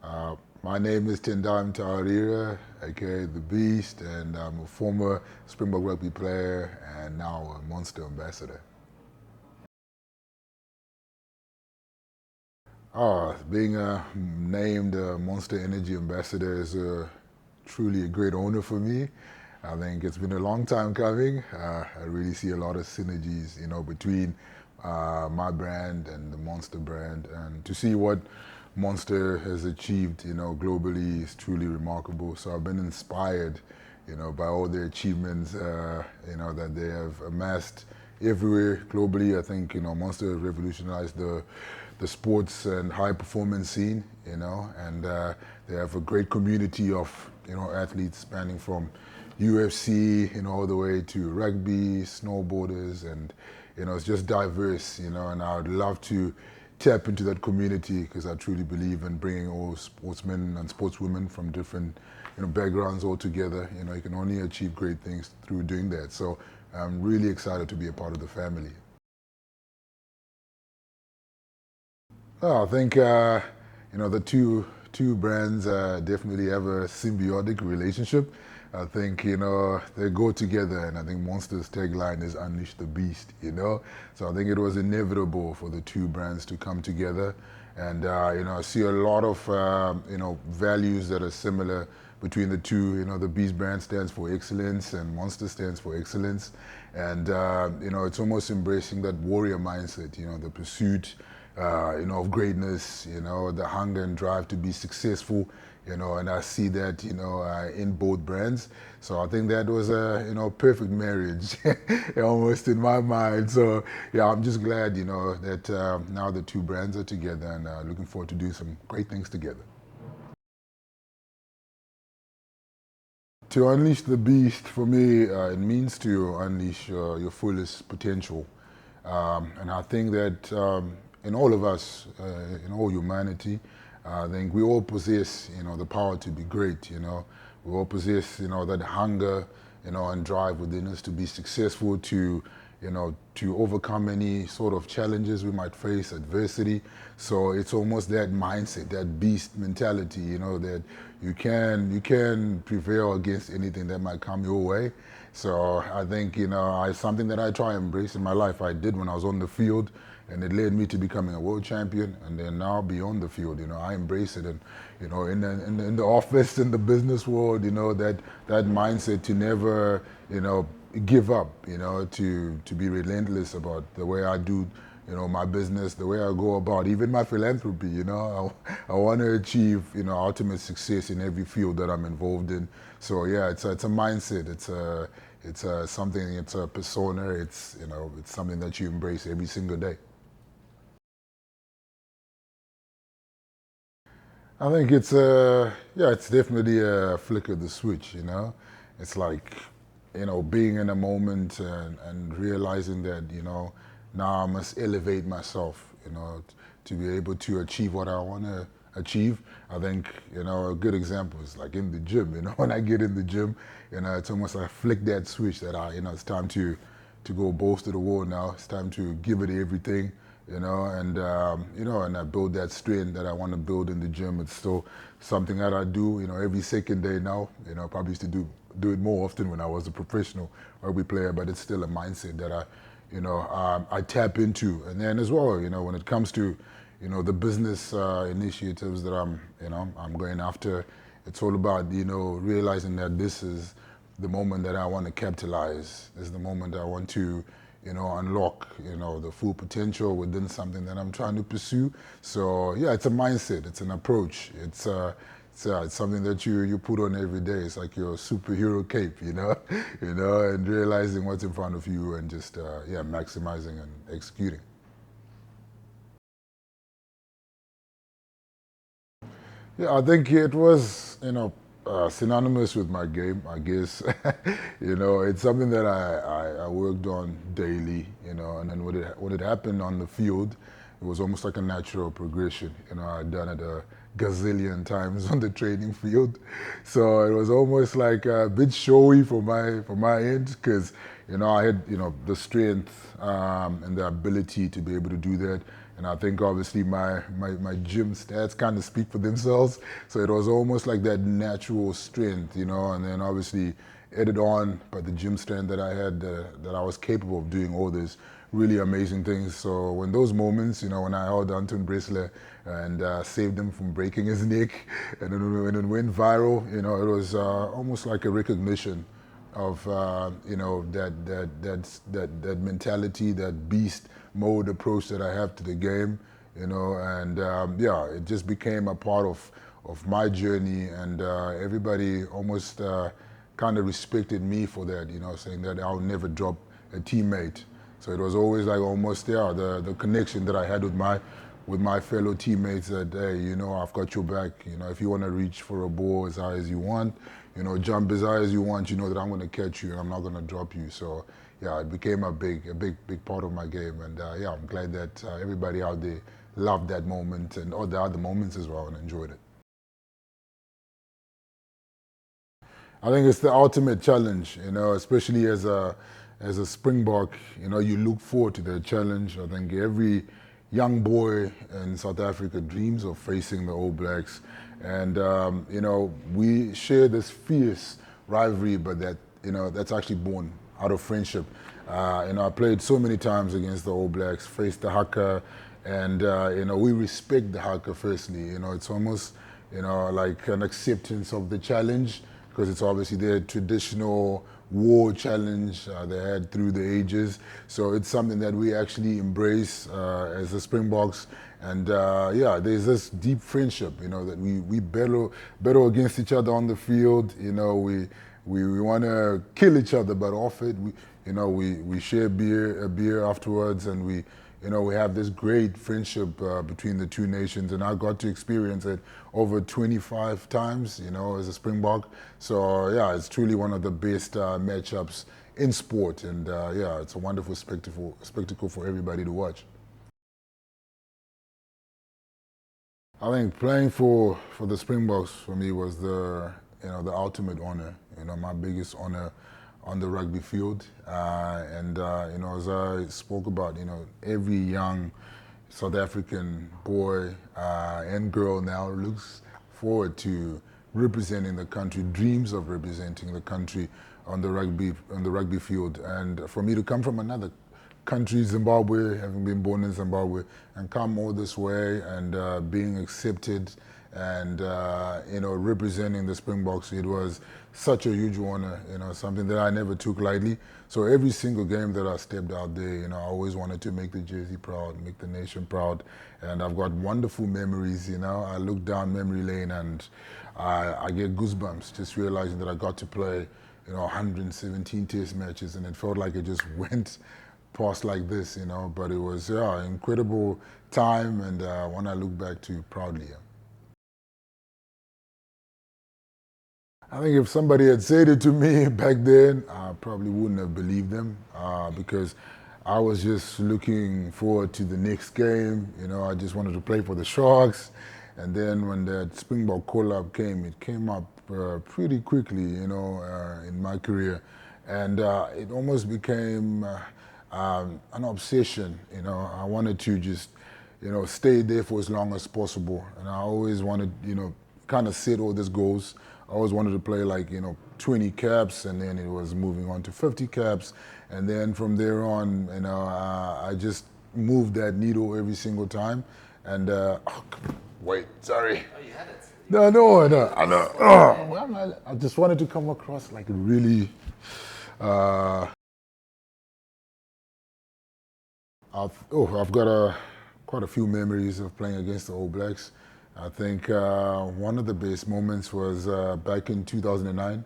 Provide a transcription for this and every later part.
My name is Tendai Mtawarira, aka The Beast, and I'm a former Springbok rugby player and now a Monster ambassador. Being named a Monster Energy ambassador is truly a great honor for me. I think it's been a long time coming. I really see a lot of synergies, between my brand and the Monster brand, and to see what Monster has achieved, globally is truly remarkable. So I've been inspired, by all the achievements, that they have amassed everywhere globally. I think, Monster revolutionized the sports and high performance scene, and they have a great community of, athletes spanning from UFC, all the way to rugby, snowboarders, and, it's just diverse, and I would love to tap into that community because I truly believe in bringing all sportsmen and sportswomen from different, backgrounds all together. You can only achieve great things through doing that. So I'm really excited to be a part of the family. I think the two brands definitely have a symbiotic relationship. I think they go together, and I think Monster's tagline is "Unleash the Beast." So I think it was inevitable for the two brands to come together, and I see a lot of values that are similar between the two. The Beast brand stands for excellence, and Monster stands for excellence, and it's almost embracing that warrior mindset. The pursuit of greatness, the hunger and drive to be successful, and I see that, in both brands. So I think that was a, perfect marriage, almost in my mind. So yeah, I'm just glad, that now the two brands are together, and looking forward to do some great things together. To unleash the beast, for me, it means to unleash your fullest potential. And I think that in all of us, in all humanity, I think we all possess, the power to be great. We all possess, that hunger, and drive within us to be successful, to overcome any sort of challenges we might face, adversity. So it's almost that mindset, that beast mentality, that you can prevail against anything that might come your way. So I think, it's something that I try and embrace in my life. I did when I was on the field, and it led me to becoming a world champion. And then now beyond the field, I embrace it. And, in the office, in the business world, that mindset to never, give up, to be relentless about the way I do, my business, the way I go about, even my philanthropy, I want to achieve, ultimate success in every field that I'm involved in. So yeah, it's a mindset. It's something. It's a persona. It's something that you embrace every single day. I think it's definitely a flick of the switch. It's like, being in a moment and realizing that, now I must elevate myself, to be able to achieve what I want to achieve. I think, a good example is like in the gym, when I get in the gym, it's almost like I flick that switch that it's time to go balls to the wall now. It's time to give it everything, and I build that strength that I want to build in the gym. It's still something that I do, every second day now. Probably used to do it more often when I was a professional rugby player, but it's still a mindset that I tap into. And then as well, when it comes to, the business initiatives that I'm going after, it's all about, realizing that this is the moment that I want to capitalize. This is the moment I want to, unlock, the full potential within something that I'm trying to pursue. So yeah, it's a mindset, it's an approach. It's something that you put on every day. It's like your superhero cape, and realizing what's in front of you and just maximizing and executing. Yeah, I think it was, synonymous with my game, I guess. It's something that I worked on daily, and then when it happened on the field, it was almost like a natural progression. I'd done it a gazillion times on the training field. So it was almost like a bit showy for my end because, I had, the strength and the ability to be able to do that. And I think obviously my gym stats kind of speak for themselves. So it was almost like that natural strength, and then obviously added on by the gym strength that I had, that I was capable of doing all these really amazing things. So when those moments, when I held Anton Bresler and saved him from breaking his neck, and then when it went viral, it was almost like a recognition of that mentality, that beast mode approach that I have to the game, and it just became a part of my journey, and everybody almost kind of respected me for that, saying that I'll never drop a teammate. So it was always like almost the connection that I had with my fellow teammates, that, hey, I've got your back. If you want to reach for a ball as high as you want, jump as high as you want, that I'm going to catch you and I'm not going to drop you. So yeah, it became a big part of my game, and I'm glad that everybody out there loved that moment and all the other moments as well and enjoyed it. I think it's the ultimate challenge, especially as a Springbok, you look forward to the challenge. I think every young boy in South Africa dreams of facing the All Blacks. And, we share this fierce rivalry, but that's actually born out of friendship. I played so many times against the All Blacks, faced the haka, and, we respect the haka firstly. It's almost, like an acceptance of the challenge, because it's obviously their traditional war challenge they had through the ages. So it's something that we actually embrace as the Springboks. And there's this deep friendship, that we battle against each other on the field. We want to kill each other, but off it, we share a beer afterwards, and we have this great friendship between the two nations, and I got to experience it over 25 times, as a Springbok. So it's truly one of the best matchups in sport, and it's a wonderful spectacle for everybody to watch. I think playing for the Springboks for me was the ultimate honor, my biggest honor on the rugby field. As I spoke about, every young South African boy and girl now looks forward to representing the country, dreams of representing the country on the rugby field. And for me to come from another country, Zimbabwe, having been born in Zimbabwe, and come all this way and being accepted and representing the Springboks, it was such a huge honor, something that I never took lightly. So every single game that I stepped out there, I always wanted to make the jersey proud, make the nation proud, and I've got wonderful memories. I look down memory lane and I get goosebumps just realizing that I got to play 117 test matches, and it felt like it just went past like this, but it was an incredible time, and one I look back to proudly. I think if somebody had said it to me back then, I probably wouldn't have believed them because I was just looking forward to the next game. I just wanted to play for the Sharks. And then when that Springbok call-up came, it came up pretty quickly, in my career. And it almost became an obsession. I wanted to just, stay there for as long as possible. And I always wanted, kind of set all these goals. I always wanted to play 20 caps, and then it was moving on to 50 caps. And then from there on, I just moved that needle every single time. And, wait, sorry. Oh, you had it. No, I know. I just wanted to come across like really, I've got quite a few memories of playing against the All Blacks. I think one of the best moments was back in 2009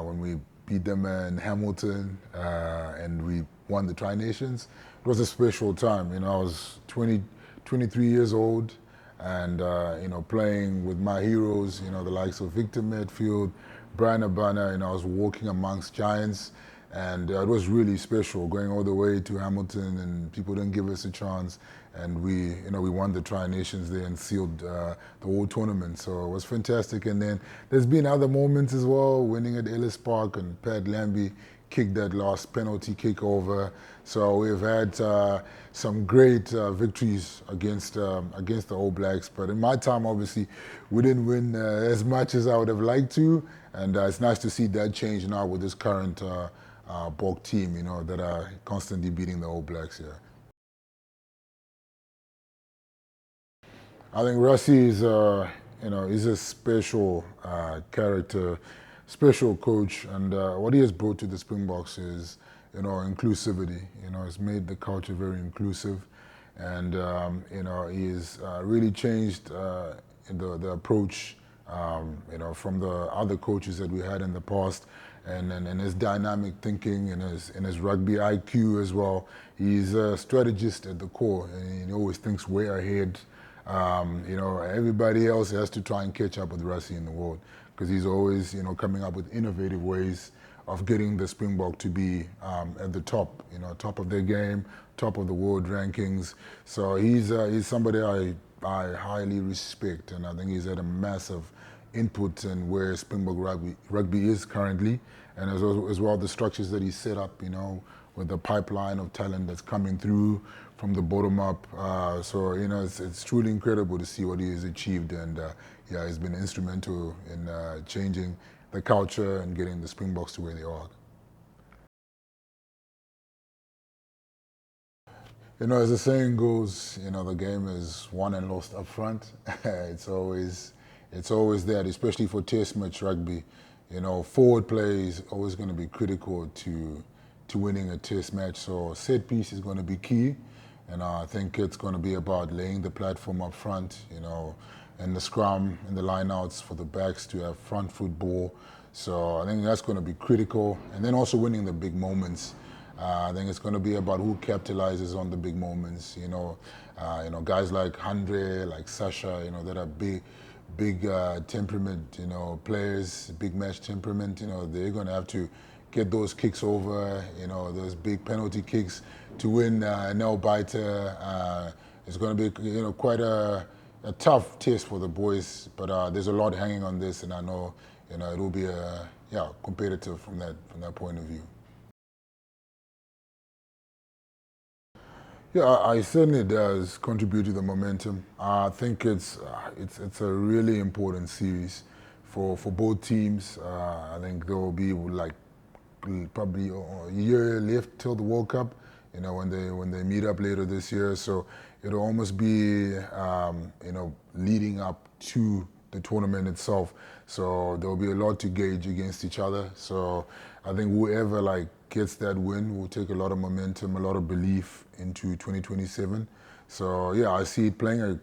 when we beat them in Hamilton and we won the Tri-Nations. It was a special time. I was 23 years old and, playing with my heroes, the likes of Victor Medfield, Brian Abana, I was walking amongst giants. And it was really special going all the way to Hamilton, and people didn't give us a chance. And we won the Tri-Nations there and sealed the whole tournament. So it was fantastic. And then there's been other moments as well, winning at Ellis Park and Pat Lambie kick that last penalty kick over. So we've had some great victories against the All Blacks. But in my time, obviously, we didn't win as much as I would have liked to. And it's nice to see that change now with this current Bok team, that are constantly beating the All Blacks here. I think Rassie is, he's a special character, special coach, and what he has brought to the Springboks is, inclusivity. He's made the culture very inclusive, and he's really changed the approach, from the other coaches that we had in the past, and his dynamic thinking and his rugby IQ as well. He's a strategist at the core, and he always thinks way ahead. Everybody else has to try and catch up with Rassie in the world because he's always, coming up with innovative ways of getting the Springbok to be at the top, top of their game, top of the world rankings. So he's somebody I highly respect, and I think he's had a massive input in where Springbok rugby is currently, and as well the structures that he's set up, with the pipeline of talent that's coming through from the bottom up. So it's truly incredible to see what he has achieved, and he's been instrumental in changing the culture and getting the Springboks to where they are. As the saying goes, the game is won and lost up front. it's always that, especially for Test match rugby. Forward play is always going to be critical to winning a Test match. So set piece is going to be key, and I think it's going to be about laying the platform up front. And the scrum and the lineouts for the backs to have front foot ball. So I think that's going to be critical, and then also winning the big moments. I think it's going to be about who capitalizes on the big moments. Guys like Andre, like Sasha, that are big temperament, players, big match temperament. They're going to have to get those kicks over, those big penalty kicks to win nail biter. It's going to be, quite a tough test for the boys, but there's a lot hanging on this, and I know, it will be competitive from that point of view. Yeah, I certainly does contribute to the momentum. I think it's a really important series for both teams. I think there will be like probably a year left till the World Cup. When they meet up later this year, so it'll almost be leading up to the tournament itself. So there will be a lot to gauge against each other. So I think whoever gets that win will take a lot of momentum, a lot of belief into 2027. So yeah, I see it playing a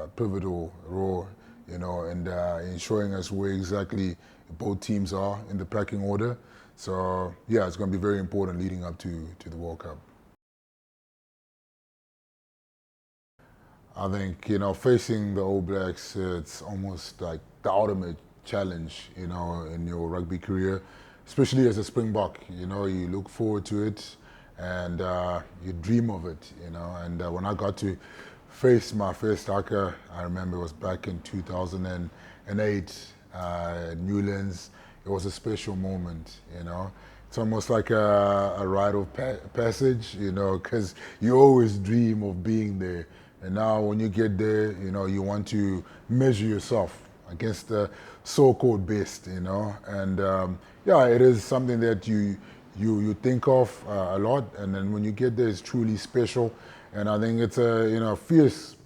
pivotal role, and ensuring us where exactly both teams are in the pecking order. So yeah, it's going to be very important leading up to the World Cup. I think, facing the All Blacks, it's almost like the ultimate challenge, in your rugby career, especially as a Springbok. You look forward to it, and you dream of it, And when I got to face my first haka, I remember it was back in 2008 at Newlands. It was a special moment, It's almost like a rite of passage, because you always dream of being there. And now when you get there, you want to measure yourself against the so-called best, And it is something that you think of a lot. And then when you get there, it's truly special. And I think it's a fierce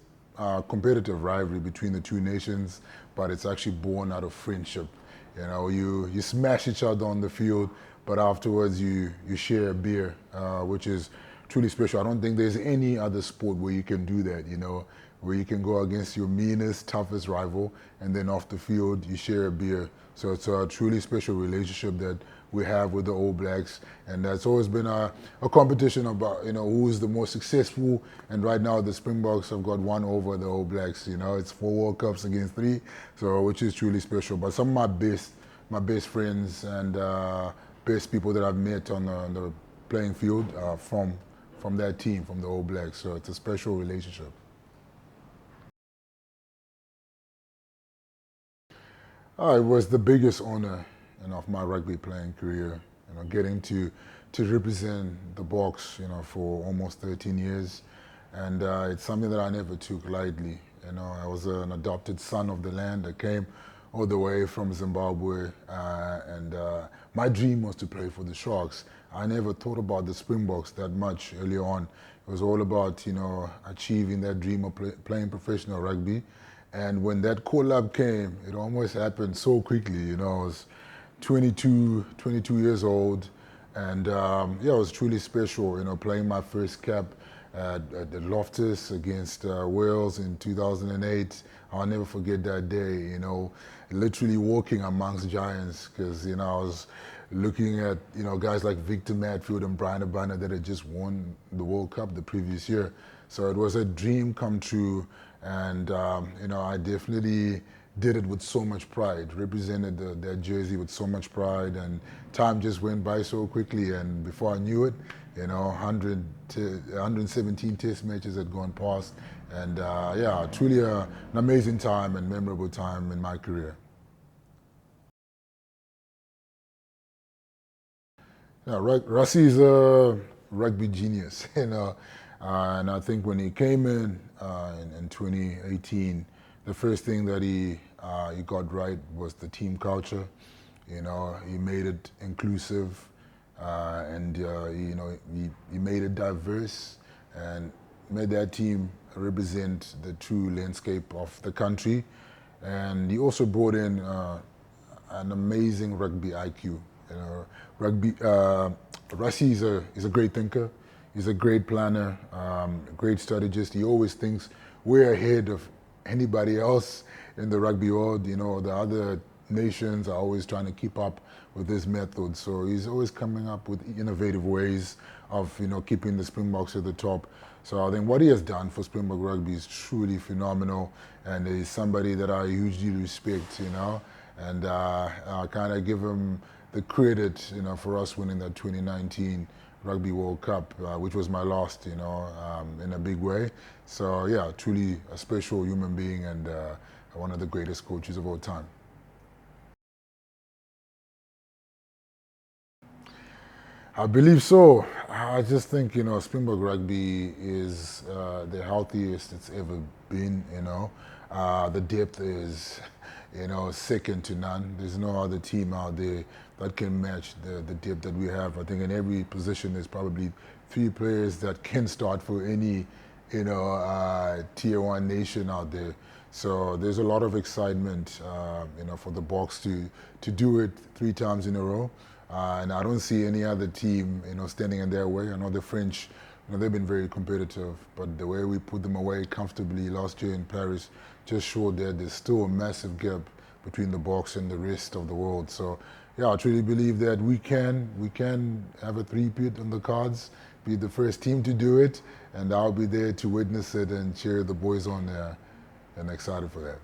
competitive rivalry between the two nations, but it's actually born out of friendship. You smash each other on the field, but afterwards you share a beer, which is truly special. I don't think there's any other sport where you can do that, where you can go against your meanest, toughest rival, and then off the field you share a beer. So it's a truly special relationship that we have with the All Blacks, and that's always been a competition about who's the most successful. And right now the Springboks have got one over the All Blacks. It's 4 World Cups against 3, so which is truly special. But some of my best friends and best people that I've met on the playing field are from that team, from the All Blacks. So it's a special relationship. It was the biggest honor of my rugby playing career. Getting to to represent the Boks, for almost 13 years. And it's something that I never took lightly. I was an adopted son of the land. I came all the way from Zimbabwe, and my dream was to play for the Sharks. I never thought about the Springboks that much early on. It was all about, achieving that dream of playing professional rugby. And when that call-up came, it almost happened so quickly. I was 22 years old, and it was truly special, playing my first cap at Loftus against Wales in 2008. I'll never forget that day, literally walking amongst giants, because, I was looking at, guys like Victor Matfield and Brian Abana that had just won the World Cup the previous year. So it was a dream come true, and, I definitely did it with so much pride, represented that jersey with so much pride, and time just went by so quickly, and before I knew it, 117 test matches had gone past, and truly an amazing time and memorable time in my career. Yeah, Rassie is a rugby genius, and I think when he came in 2018, the first thing that he got right was the team culture. He made it inclusive, and he made it diverse, and made that team represent the true landscape of the country. And he also brought in an amazing rugby IQ. Rassie is a great thinker. He's a great planner, a great strategist. He always thinks we're ahead of anybody else in the rugby world. The other nations are always trying to keep up with his method. So he's always coming up with innovative ways of, keeping the Springboks at the top. So I think what he has done for Springbok rugby is truly phenomenal, and he's somebody that I hugely respect, and I kind of give him the credit, for us winning that 2019 Rugby World Cup, which was my last, in a big way. So yeah, truly a special human being, and one of the greatest coaches of all time. I believe so. I just think, Springbok rugby is the healthiest it's ever been, The depth is, second to none. There's no other team out there that can match the depth that we have. I think in every position there's probably 3 players that can start for any, tier 1 nation out there. So there's a lot of excitement, for the Boks to do it 3 times in a row. And I don't see any other team, standing in their way. I know the French, they've been very competitive, but the way we put them away comfortably last year in Paris just showed that there's still a massive gap between the Boks and the rest of the world. So yeah, I truly believe that we can have a three-peat on the cards, be the first team to do it, and I'll be there to witness it and cheer the boys on there, and excited for that.